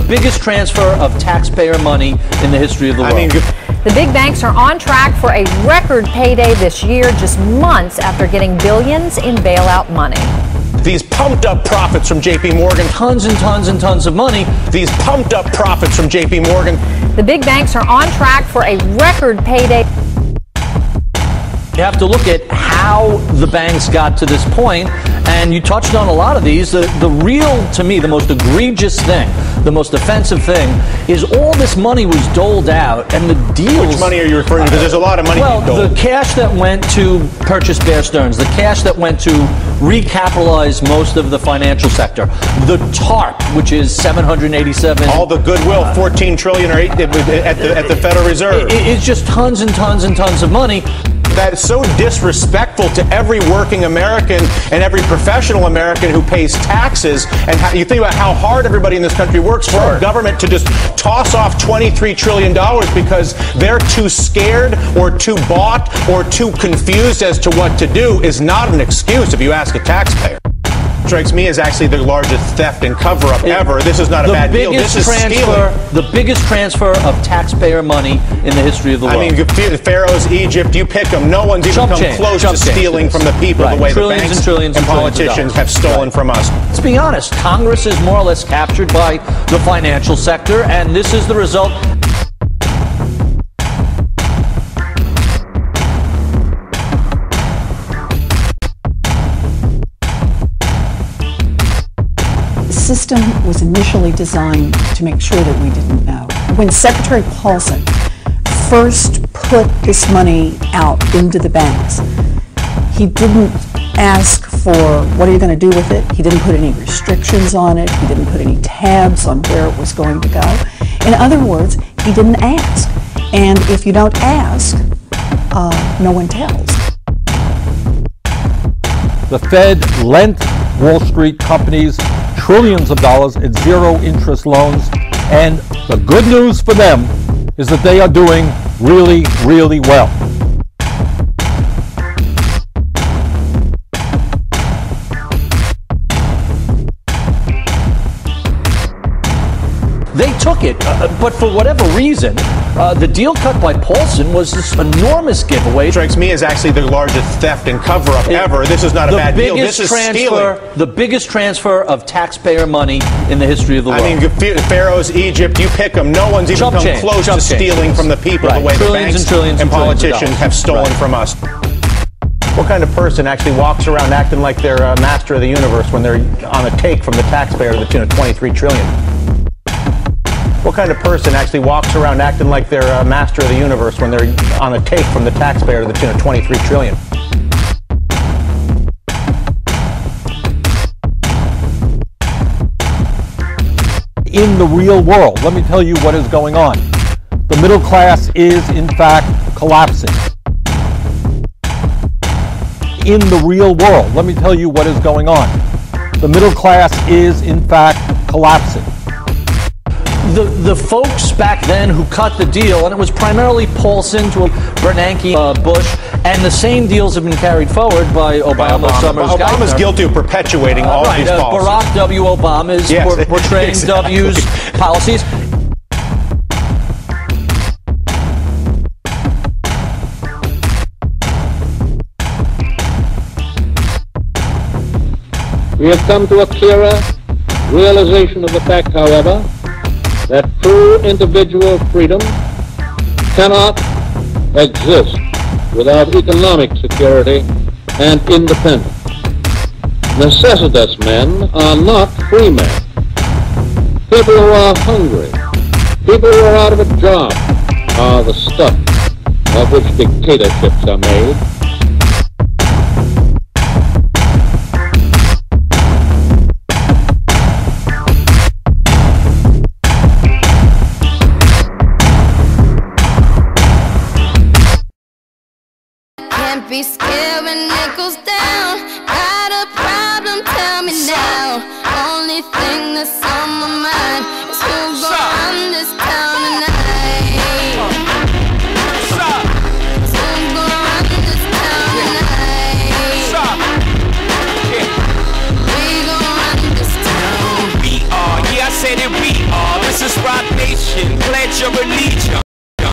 biggest transfer of taxpayer money in the history of the world. The big banks are on track for a record payday this year, just months after getting billions in bailout money. These pumped up profits from JP Morgan. Tons and tons and tons of money. These pumped up profits from JP Morgan. The big banks are on track for a record payday. You have to look at how the banks got to this point, and you touched on a lot of these. The real, to me, the most egregious thing, the most offensive thing, is all this money was doled out, and the deals... Which money are you referring to? Because there's a lot of money being doled. Well, the cash that went to purchase Bear Stearns, the cash that went to recapitalize most of the financial sector, the TARP, which is 787... All the goodwill, $14 trillion or at the Federal Reserve. It's just tons and tons and tons of money. That is so disrespectful to every working American and every professional American who pays taxes. And you think about how hard everybody in this country works for our government to just toss off $23 trillion because they're too scared or too bought or too confused as to what to do is not an excuse if you ask a taxpayer. Strikes me as actually the largest theft and cover-up ever. This is not a bad deal. This is stealing. The biggest transfer of taxpayer money in the history of the world. I mean, Pharaoh's Egypt, you pick them. No one's even come close to stealing from the people the way the banks and politicians have stolen from us. Let's be honest. Congress is more or less captured by the financial sector, and this is the result. The system was initially designed to make sure that we didn't know. When Secretary Paulson first put this money out into the banks, he didn't ask for what are you going to do with it. He didn't put any restrictions on it. He didn't put any tabs on where it was going to go. In other words, he didn't ask. And if you don't ask, no one tells. The Fed lent Wall Street companies trillions of dollars in zero-interest loans, and the good news for them is that they are doing really, really well. They took it, but for whatever reason, the deal cut by Paulson was this enormous giveaway. Strikes me as actually the largest theft and cover-up ever. This is not a bad deal. This is stealing. The biggest transfer of taxpayer money in the history of the world. I mean, Pharaoh's Egypt, you pick them. No one's even come close to stealing from the people the way the banks and politicians have stolen from us. What kind of person actually walks around acting like they're a master of the universe when they're on a take from the taxpayer to the tune of $23 trillion? What kind of person actually walks around acting like they're a master of the universe when they're on a take from the taxpayer to the tune of $23 trillion? In the real world, let me tell you what is going on. The middle class is, in fact, collapsing. In the real world, let me tell you what is going on. The middle class is, in fact, collapsing. The folks back then who cut the deal, and it was primarily Paulson to Bernanke, Bush, and the same deals have been carried forward by Obama, Summers, Geithner. Obama's guilty of perpetuating all of these policies. Barack W. Obama is portraying W's policies. We have come to a clearer realization of the fact, however, that true individual freedom cannot exist without economic security and independence. Necessitous men are not free men. People who are hungry, people who are out of a job, are the stuff of which dictatorships are made. Be scared when it goes down. Got a problem, tell me now. Only thing that's on my mind.